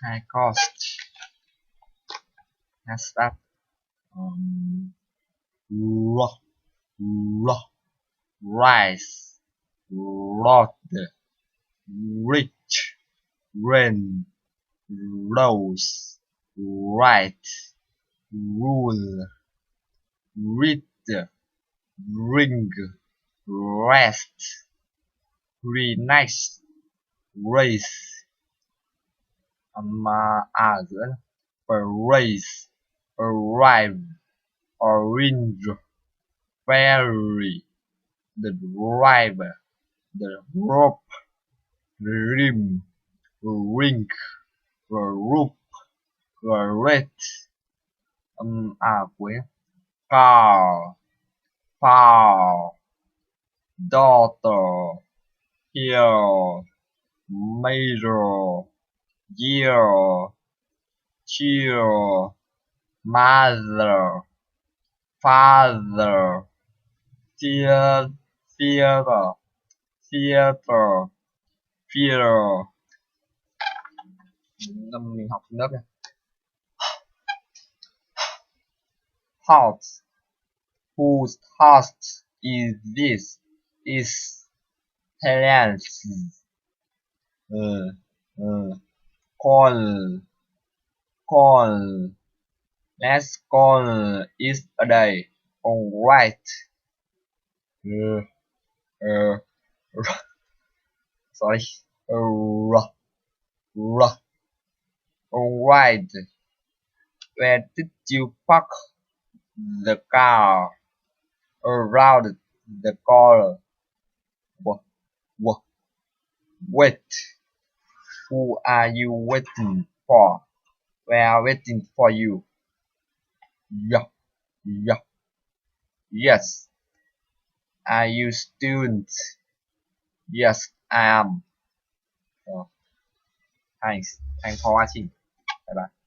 high cost. Next up, rise, road, rich, rain, rose, right, rule, read, ring, rest, nice, race, giữa race, arrive, orange, ferry, the driver, the rope, rim, rink, roof, red, cuối car, far, daughter, here, major, year, cheer, mother, father, theater, theater, fear. Mình học lớp này. House. Whose house is this? Is Helen's. Call. Let's call it a day. All right. Sorry. All right. Where did you park the car? Around the corner. Wait. Who are you waiting for? We are waiting for you. Yeah. Yes. Are you students? Yes, I am. Thanks for watching. Bye bye.